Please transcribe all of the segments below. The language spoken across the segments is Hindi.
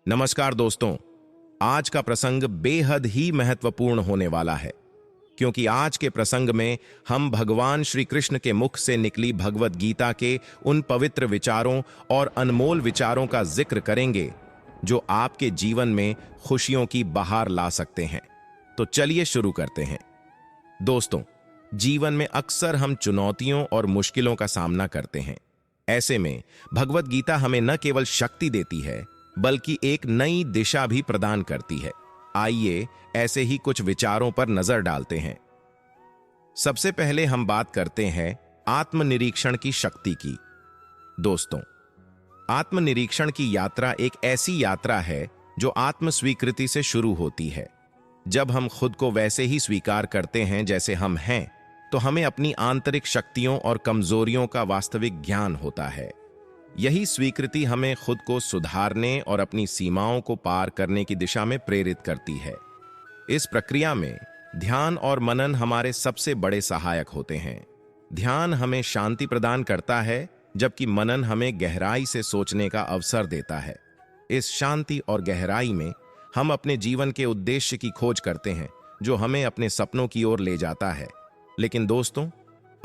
नमस्कार दोस्तों। आज का प्रसंग बेहद ही महत्वपूर्ण होने वाला है, क्योंकि आज के प्रसंग में हम भगवान श्री कृष्ण के मुख से निकली भगवत गीता के उन पवित्र विचारों और अनमोल विचारों का जिक्र करेंगे जो आपके जीवन में खुशियों की बहार ला सकते हैं। तो चलिए शुरू करते हैं। दोस्तों, जीवन में अक्सर हम चुनौतियों और मुश्किलों का सामना करते हैं। ऐसे में भगवत गीता हमें न केवल शक्ति देती है, बल्कि एक नई दिशा भी प्रदान करती है। आइए ऐसे ही कुछ विचारों पर नजर डालते हैं। सबसे पहले हम बात करते हैं आत्मनिरीक्षण की शक्ति की। दोस्तों, आत्मनिरीक्षण की यात्रा एक ऐसी यात्रा है जो आत्म स्वीकृति से शुरू होती है। जब हम खुद को वैसे ही स्वीकार करते हैं जैसे हम हैं, तो हमें अपनी आंतरिक शक्तियों और कमजोरियों का वास्तविक ज्ञान होता है। यही स्वीकृति हमें खुद को सुधारने और अपनी सीमाओं को पार करने की दिशा में प्रेरित करती है। इस प्रक्रिया में ध्यान और मनन हमारे सबसे बड़े सहायक होते हैं। ध्यान हमें शांति प्रदान करता है, जबकि मनन हमें गहराई से सोचने का अवसर देता है। इस शांति और गहराई में हम अपने जीवन के उद्देश्य की खोज करते हैं, जो हमें अपने सपनों की ओर ले जाता है। लेकिन दोस्तों,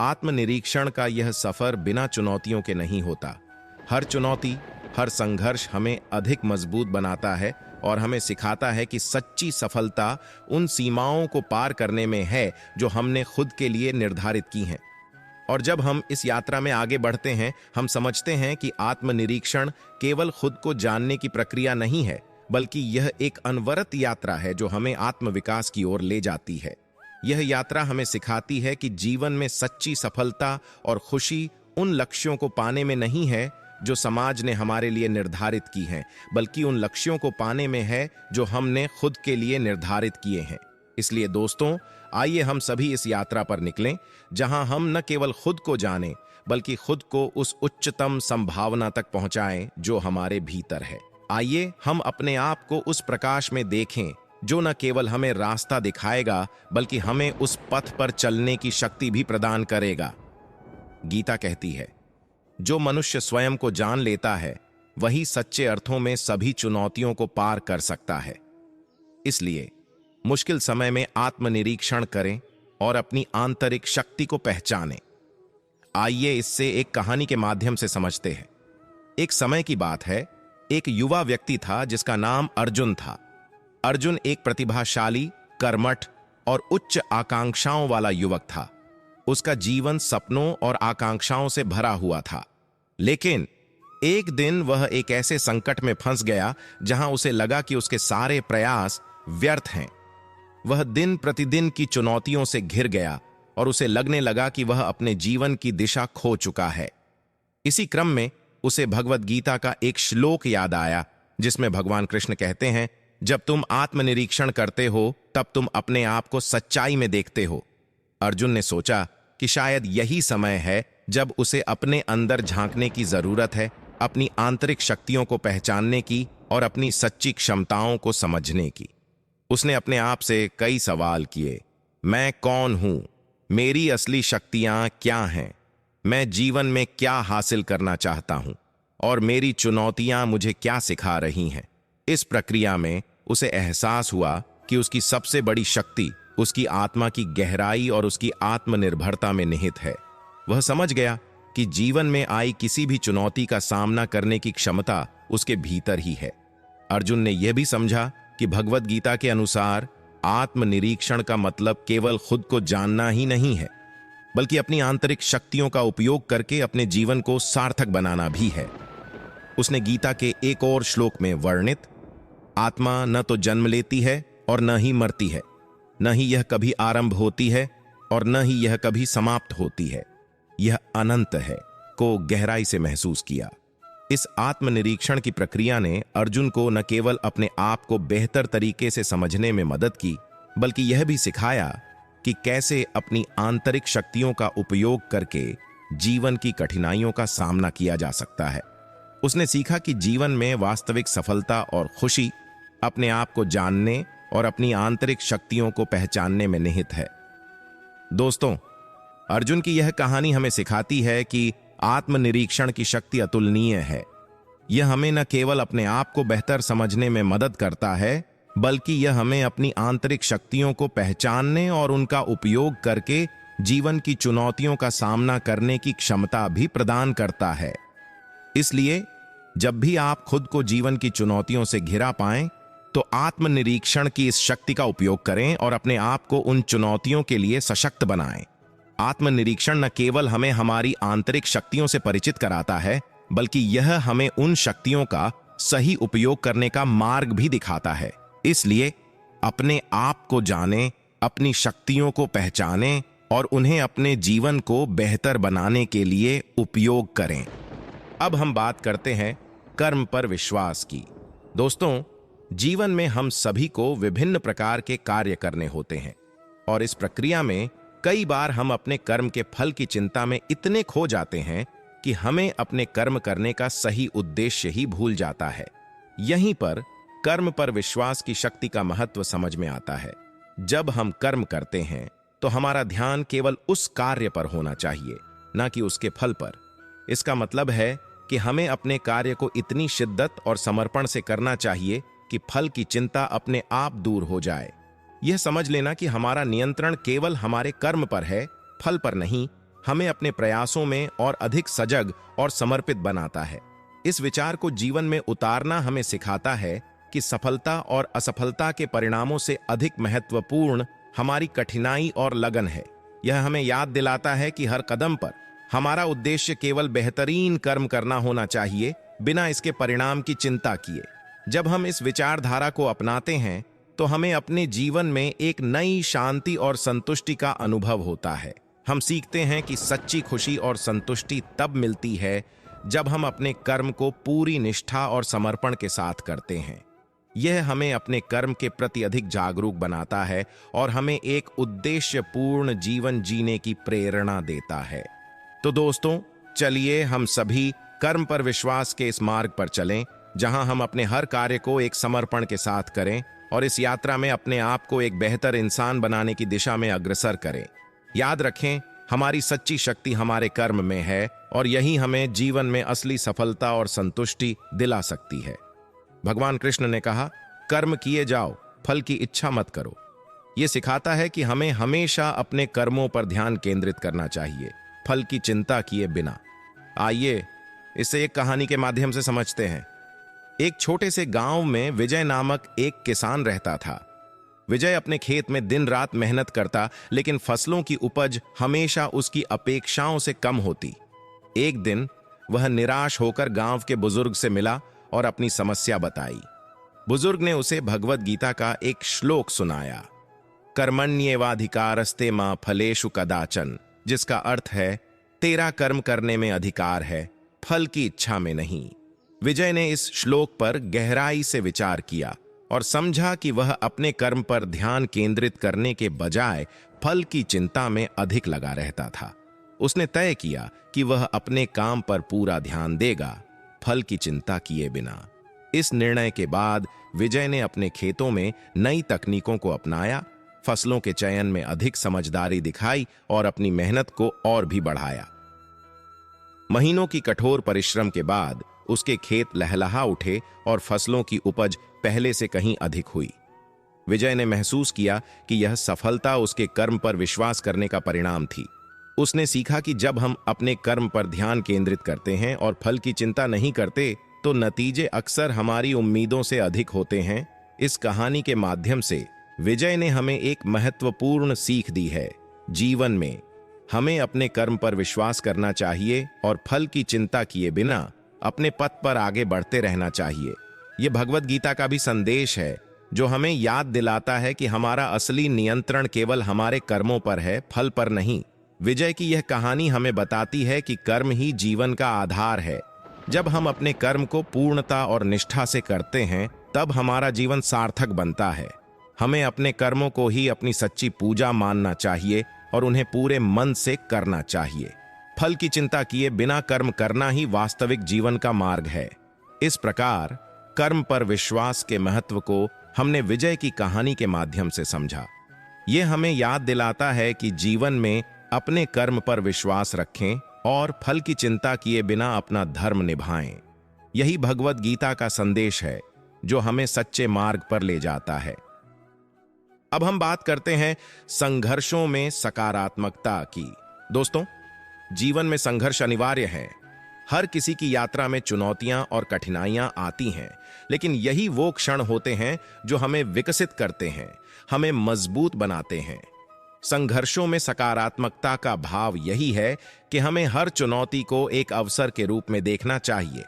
आत्मनिरीक्षण का यह सफर बिना चुनौतियों के नहीं होता। हर चुनौती, हर संघर्ष हमें अधिक मजबूत बनाता है और हमें सिखाता है कि सच्ची सफलता उन सीमाओं को पार करने में है जो हमने खुद के लिए निर्धारित की हैं। और जब हम इस यात्रा में आगे बढ़ते हैं, हम समझते हैं कि आत्मनिरीक्षण केवल खुद को जानने की प्रक्रिया नहीं है, बल्कि यह एक अनवरत यात्रा है जो हमें आत्मविकास की ओर ले जाती है। यह यात्रा हमें सिखाती है कि जीवन में सच्ची सफलता और खुशी उन लक्ष्यों को पाने में नहीं है जो समाज ने हमारे लिए निर्धारित की हैं, बल्कि उन लक्ष्यों को पाने में है जो हमने खुद के लिए निर्धारित किए हैं। इसलिए दोस्तों, आइए हम सभी इस यात्रा पर निकलें, जहां हम न केवल खुद को जानें, बल्कि खुद को उस उच्चतम संभावना तक पहुंचाएं जो हमारे भीतर है। आइए हम अपने आप को उस प्रकाश में देखें जो न केवल हमें रास्ता दिखाएगा, बल्कि हमें उस पथ पर चलने की शक्ति भी प्रदान करेगा। गीता कहती है, जो मनुष्य स्वयं को जान लेता है, वही सच्चे अर्थों में सभी चुनौतियों को पार कर सकता है। इसलिए मुश्किल समय में आत्मनिरीक्षण करें और अपनी आंतरिक शक्ति को पहचानें। आइए इससे एक कहानी के माध्यम से समझते हैं। एक समय की बात है, एक युवा व्यक्ति था जिसका नाम अर्जुन था। अर्जुन एक प्रतिभाशाली, कर्मठ और उच्च आकांक्षाओं वाला युवक था। उसका जीवन सपनों और आकांक्षाओं से भरा हुआ था। लेकिन एक दिन वह एक ऐसे संकट में फंस गया जहां उसे लगा कि उसके सारे प्रयास व्यर्थ हैं। वह दिन प्रतिदिन की चुनौतियों से घिर गया और उसे लगने लगा कि वह अपने जीवन की दिशा खो चुका है। इसी क्रम में उसे भगवत गीता का एक श्लोक याद आया, जिसमें भगवान कृष्ण कहते हैं, जब तुम आत्मनिरीक्षण करते हो, तब तुम अपने आप को सच्चाई में देखते हो। अर्जुन ने सोचा कि शायद यही समय है जब उसे अपने अंदर झांकने की जरूरत है, अपनी आंतरिक शक्तियों को पहचानने की और अपनी सच्ची क्षमताओं को समझने की। उसने अपने आप से कई सवाल किए। मैं कौन हूं? मेरी असली शक्तियां क्या हैं? मैं जीवन में क्या हासिल करना चाहता हूं? और मेरी चुनौतियां मुझे क्या सिखा रही हैं? इस प्रक्रिया में उसे एहसास हुआ कि उसकी सबसे बड़ी शक्ति उसकी आत्मा की गहराई और उसकी आत्मनिर्भरता में निहित है। वह समझ गया कि जीवन में आई किसी भी चुनौती का सामना करने की क्षमता उसके भीतर ही है। अर्जुन ने यह भी समझा कि भगवत गीता के अनुसार आत्मनिरीक्षण का मतलब केवल खुद को जानना ही नहीं है, बल्कि अपनी आंतरिक शक्तियों का उपयोग करके अपने जीवन को सार्थक बनाना भी है। उसने गीता के एक और श्लोक में वर्णित, आत्मा न तो जन्म लेती है और न ही मरती है, न ही यह कभी आरंभ होती है और न ही यह कभी समाप्त होती है, यह अनंत है, को गहराई से महसूस किया। इस आत्मनिरीक्षण की प्रक्रिया ने अर्जुन को न केवल अपने आप को बेहतर तरीके से समझने में मदद की, बल्कि यह भी सिखाया कि कैसे अपनी आंतरिक शक्तियों का उपयोग करके जीवन की कठिनाइयों का सामना किया जा सकता है। उसने सीखा कि जीवन में वास्तविक सफलता और खुशी अपने आप को जानने और अपनी आंतरिक शक्तियों को पहचानने में निहित है। दोस्तों, अर्जुन की यह कहानी हमें सिखाती है कि आत्मनिरीक्षण की शक्ति अतुलनीय है। यह हमें न केवल अपने आप को बेहतर समझने में मदद करता है, बल्कि यह हमें अपनी आंतरिक शक्तियों को पहचानने और उनका उपयोग करके जीवन की चुनौतियों का सामना करने की क्षमता भी प्रदान करता है। इसलिए जब भी आप खुद को जीवन की चुनौतियों से घिरा पाएं, तो आत्मनिरीक्षण की इस शक्ति का उपयोग करें और अपने आप को उन चुनौतियों के लिए सशक्त बनाएं। आत्मनिरीक्षण न केवल हमें हमारी आंतरिक शक्तियों से परिचित कराता है, बल्कि यह हमें उन शक्तियों का सही उपयोग करने का मार्ग भी दिखाता है। इसलिए अपने आप को जानें, अपनी शक्तियों को पहचानें और उन्हें अपने जीवन को बेहतर बनाने के लिए उपयोग करें। अब हम बात करते हैं कर्म पर विश्वास की। दोस्तों, जीवन में हम सभी को विभिन्न प्रकार के कार्य करने होते हैं और इस प्रक्रिया में कई बार हम अपने कर्म के फल की चिंता में इतने खो जाते हैं कि हमें अपने कर्म करने का सही उद्देश्य ही भूल जाता है। यहीं पर कर्म पर विश्वास की शक्ति का महत्व समझ में आता है। जब हम कर्म करते हैं तो हमारा ध्यान केवल उस कार्य पर होना चाहिए, ना कि उसके फल पर। इसका मतलब है कि हमें अपने कार्य को इतनी शिद्दत और समर्पण से करना चाहिए कि फल की चिंता अपने आप दूर हो जाए। यह समझ लेना कि हमारा नियंत्रण केवल हमारे कर्म पर है, फल पर नहीं, हमें अपने प्रयासों में और अधिक सजग और समर्पित बनाता है। इस विचार को जीवन में उतारना हमें सिखाता है कि सफलता और असफलता के परिणामों से अधिक महत्वपूर्ण हमारी कठिनाई और लगन है। यह हमें याद दिलाता है कि हर कदम पर हमारा उद्देश्य केवल बेहतरीन कर्म करना होना चाहिए, बिना इसके परिणाम की चिंता किए। जब हम इस विचारधारा को अपनाते हैं तो हमें अपने जीवन में एक नई शांति और संतुष्टि का अनुभव होता है। हम सीखते हैं कि सच्ची खुशी और संतुष्टि तब मिलती है जब हम अपने कर्म को पूरी निष्ठा और समर्पण के साथ करते हैं। यह हमें अपने कर्म के प्रति अधिक जागरूक बनाता है और हमें एक उद्देश्यपूर्ण जीवन जीने की प्रेरणा देता है। तो दोस्तों, चलिए हम सभी कर्म पर विश्वास के इस मार्ग पर चलें, जहां हम अपने हर कार्य को एक समर्पण के साथ करें और इस यात्रा में अपने आप को एक बेहतर इंसान बनाने की दिशा में अग्रसर करें। याद रखें, हमारी सच्ची शक्ति हमारे कर्म में है और यही हमें जीवन में असली सफलता और संतुष्टि दिला सकती है। भगवान कृष्ण ने कहा, कर्म किए जाओ, फल की इच्छा मत करो। यह सिखाता है कि हमें हमेशा अपने कर्मों पर ध्यान केंद्रित करना चाहिए, फल की चिंता किए बिना। आइए इसे एक कहानी के माध्यम से समझते हैं। एक छोटे से गांव में विजय नामक एक किसान रहता था। विजय अपने खेत में दिन रात मेहनत करता, लेकिन फसलों की उपज हमेशा उसकी अपेक्षाओं से कम होती। एक दिन वह निराश होकर गांव के बुजुर्ग से मिला और अपनी समस्या बताई। बुजुर्ग ने उसे भगवद गीता का एक श्लोक सुनाया, कर्मण्येवाधिकारस्ते मा फलेषु कदाचन, जिसका अर्थ है तेरा कर्म करने में अधिकार है, फल की इच्छा में नहीं। विजय ने इस श्लोक पर गहराई से विचार किया और समझा कि वह अपने कर्म पर ध्यान केंद्रित करने के बजाय फल की चिंता में अधिक लगा रहता था। उसने तय किया कि वह अपने काम पर पूरा ध्यान देगा, फल की चिंता किए बिना। इस निर्णय के बाद विजय ने अपने खेतों में नई तकनीकों को अपनाया, फसलों के चयन में अधिक समझदारी दिखाई और अपनी मेहनत को और भी बढ़ाया। महीनों की कठोर परिश्रम के बाद उसके खेत लहलहा उठे और फसलों की उपज पहले से कहीं अधिक हुई। विजय ने महसूस किया कि यह सफलता उसके कर्म पर विश्वास करने का परिणाम थी। उसने सीखा कि जब हम अपने कर्म पर ध्यान केंद्रित करते हैं और फल की चिंता नहीं करते, तो नतीजे अक्सर हमारी उम्मीदों से अधिक होते हैं। इस कहानी के माध्यम से विजय ने हमें एक महत्वपूर्ण सीख दी है। जीवन में हमें अपने कर्म पर विश्वास करना चाहिए और फल की चिंता किए बिना अपने पथ पर आगे बढ़ते रहना चाहिए। यह भगवद गीता का भी संदेश है, जो हमें याद दिलाता है कि हमारा असली नियंत्रण केवल हमारे कर्मों पर है, फल पर नहीं। विजय की यह कहानी हमें बताती है कि कर्म ही जीवन का आधार है। जब हम अपने कर्म को पूर्णता और निष्ठा से करते हैं, तब हमारा जीवन सार्थक बनता है। हमें अपने कर्मों को ही अपनी सच्ची पूजा मानना चाहिए और उन्हें पूरे मन से करना चाहिए। फल की चिंता किए बिना कर्म करना ही वास्तविक जीवन का मार्ग है। इस प्रकार कर्म पर विश्वास के महत्व को हमने विजय की कहानी के माध्यम से समझा। यह हमें याद दिलाता है कि जीवन में अपने कर्म पर विश्वास रखें और फल की चिंता किए बिना अपना धर्म निभाएं। यही भगवत गीता का संदेश है जो हमें सच्चे मार्ग पर ले जाता है। अब हम बात करते हैं संघर्षों में सकारात्मकता की। दोस्तों, जीवन में संघर्ष अनिवार्य है। हर किसी की यात्रा में चुनौतियां और कठिनाइयां आती हैं, लेकिन यही वो क्षण होते हैं जो हमें विकसित करते हैं, हमें मजबूत बनाते हैं। संघर्षों में सकारात्मकता का भाव यही है कि हमें हर चुनौती को एक अवसर के रूप में देखना चाहिए।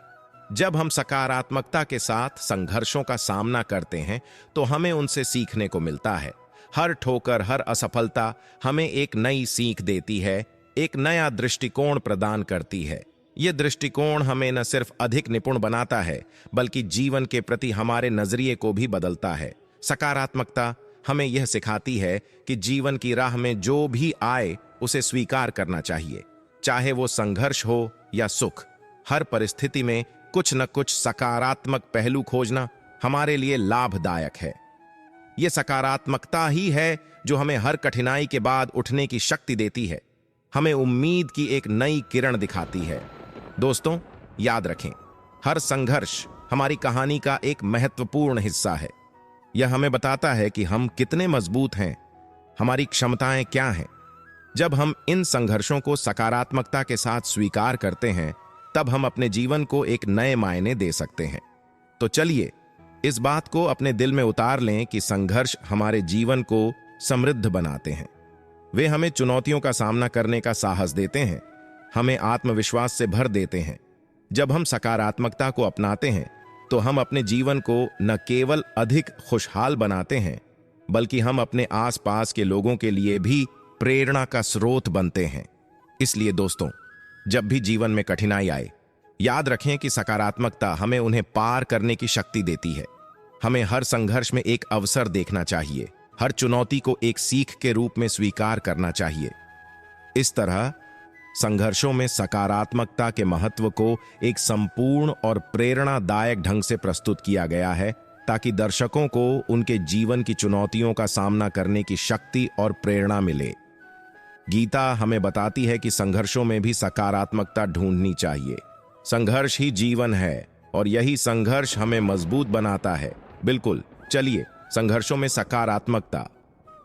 जब हम सकारात्मकता के साथ संघर्षों का सामना करते हैं तो हमें उनसे सीखने को मिलता है। हर ठोकर, हर असफलता हमें एक नई सीख देती है, एक नया दृष्टिकोण प्रदान करती है। यह दृष्टिकोण हमें न सिर्फ अधिक निपुण बनाता है, बल्कि जीवन के प्रति हमारे नजरिए को भी बदलता है। सकारात्मकता हमें यह सिखाती है कि जीवन की राह में जो भी आए उसे स्वीकार करना चाहिए, चाहे वो संघर्ष हो या सुख। हर परिस्थिति में कुछ न कुछ सकारात्मक पहलू खोजना हमारे लिए लाभदायक है। यह सकारात्मकता ही है जो हमें हर कठिनाई के बाद उठने की शक्ति देती है, हमें उम्मीद की एक नई किरण दिखाती है। दोस्तों, याद रखें, हर संघर्ष हमारी कहानी का एक महत्वपूर्ण हिस्सा है। यह हमें बताता है कि हम कितने मजबूत हैं, हमारी क्षमताएं क्या हैं। जब हम इन संघर्षों को सकारात्मकता के साथ स्वीकार करते हैं, तब हम अपने जीवन को एक नए मायने दे सकते हैं। तो चलिए इस बात को अपने दिल में उतार लें कि संघर्ष हमारे जीवन को समृद्ध बनाते हैं। वे हमें चुनौतियों का सामना करने का साहस देते हैं, हमें आत्मविश्वास से भर देते हैं। जब हम सकारात्मकता को अपनाते हैं तो हम अपने जीवन को न केवल अधिक खुशहाल बनाते हैं, बल्कि हम अपने आसपास के लोगों के लिए भी प्रेरणा का स्रोत बनते हैं। इसलिए दोस्तों, जब भी जीवन में कठिनाई आए, याद रखें कि सकारात्मकता हमें उन्हें पार करने की शक्ति देती है। हमें हर संघर्ष में एक अवसर देखना चाहिए, हर चुनौती को एक सीख के रूप में स्वीकार करना चाहिए। इस तरह संघर्षों में सकारात्मकता के महत्व को एक संपूर्ण और प्रेरणादायक ढंग से प्रस्तुत किया गया है, ताकि दर्शकों को उनके जीवन की चुनौतियों का सामना करने की शक्ति और प्रेरणा मिले। गीता हमें बताती है कि संघर्षों में भी सकारात्मकता ढूंढनी चाहिए। संघर्ष ही जीवन है और यही संघर्ष हमें मजबूत बनाता है। बिल्कुल, चलिए संघर्षों में सकारात्मकता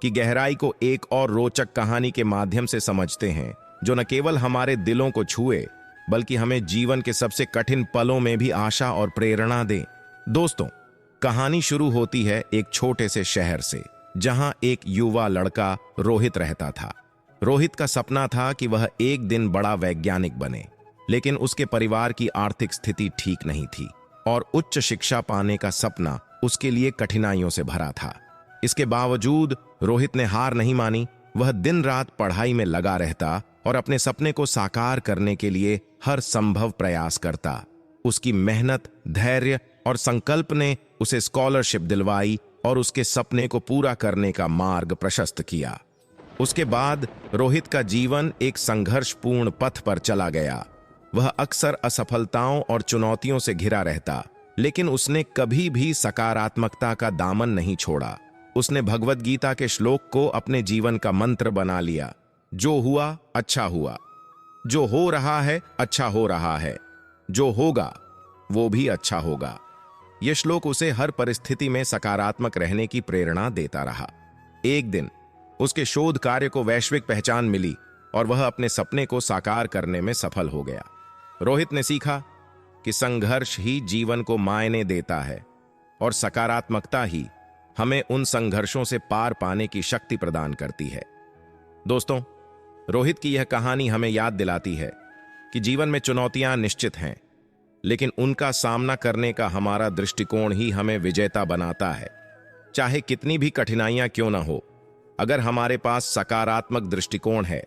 की गहराई को एक और रोचक कहानी के माध्यम से समझते हैं, जो न केवल हमारे दिलों को छुए, बल्कि हमें जीवन के सबसे कठिन पलों में भी आशा और प्रेरणा दे। दोस्तों, कहानी शुरू होती है एक छोटे से शहर से, जहां एक युवा लड़का रोहित रहता था। रोहित का सपना था कि वह एक दिन बड़ा वैज्ञानिक बने, लेकिन उसके परिवार की आर्थिक स्थिति ठीक नहीं थी और उच्च शिक्षा पाने का सपना उसके लिए कठिनाइयों से भरा था। इसके बावजूद रोहित ने हार नहीं मानी। वह दिन रात पढ़ाई में लगा रहता और अपने सपने को साकार करने के लिए हर संभव प्रयास करता। उसकी मेहनत, धैर्य और संकल्प ने उसे स्कॉलरशिप दिलवाई और उसके सपने को पूरा करने का मार्ग प्रशस्त किया। उसके बाद रोहित का जीवन एक संघर्षपूर्ण पथ पर चला गया। वह अक्सर असफलताओं और चुनौतियों से घिरा रहता, लेकिन उसने कभी भी सकारात्मकता का दामन नहीं छोड़ा। उसने भगवत गीता के श्लोक को अपने जीवन का मंत्र बना लिया। जो हुआ अच्छा हुआ, जो हो रहा है अच्छा हो रहा है, जो होगा वो भी अच्छा होगा। यह श्लोक उसे हर परिस्थिति में सकारात्मक रहने की प्रेरणा देता रहा। एक दिन उसके शोध कार्य को वैश्विक पहचान मिली और वह अपने सपने को साकार करने में सफल हो गया। रोहित ने सीखा कि संघर्ष ही जीवन को मायने देता है और सकारात्मकता ही हमें उन संघर्षों से पार पाने की शक्ति प्रदान करती है। दोस्तों, रोहित की यह कहानी हमें याद दिलाती है कि जीवन में चुनौतियां निश्चित हैं, लेकिन उनका सामना करने का हमारा दृष्टिकोण ही हमें विजेता बनाता है। चाहे कितनी भी कठिनाइयां क्यों ना हो, अगर हमारे पास सकारात्मक दृष्टिकोण है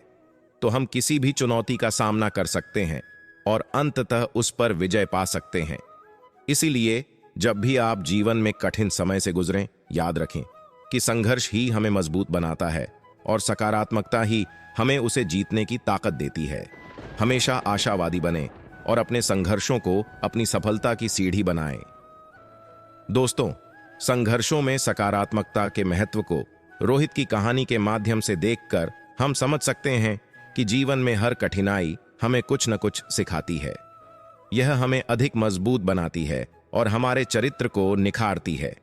तो हम किसी भी चुनौती का सामना कर सकते हैं और अंततः उस पर विजय पा सकते हैं। इसीलिए जब भी आप जीवन में कठिन समय से गुजरें, याद रखें कि संघर्ष ही हमें मजबूत बनाता है और सकारात्मकता ही हमें उसे जीतने की ताकत देती है। हमेशा आशावादी बने और अपने संघर्षों को अपनी सफलता की सीढ़ी बनाएं। दोस्तों, संघर्षों में सकारात्मकता के महत्व को रोहित की कहानी के माध्यम से देखकर हम समझ सकते हैं कि जीवन में हर कठिनाई हमें कुछ न कुछ सिखाती है। यह हमें अधिक मजबूत बनाती है और हमारे चरित्र को निखारती है।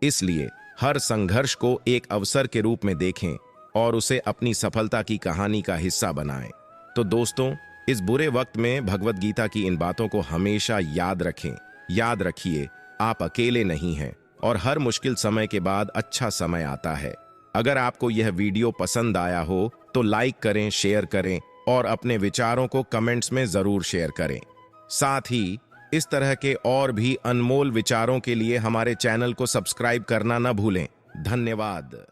इसलिए हर संघर्ष को एक अवसर के रूप में देखें और उसे अपनी सफलता की कहानी का हिस्सा बनाएं। तो दोस्तों, इस बुरे वक्त में भगवत गीता की इन बातों को हमेशा याद रखें। याद रखिए, आप अकेले नहीं हैं और हर मुश्किल समय के बाद अच्छा समय आता है। अगर आपको यह वीडियो पसंद आया हो तो लाइक करें, शेयर करें और अपने विचारों को कमेंट्स में जरूर शेयर करें। साथ ही इस तरह के और भी अनमोल विचारों के लिए हमारे चैनल को सब्सक्राइब करना न भूलें। धन्यवाद।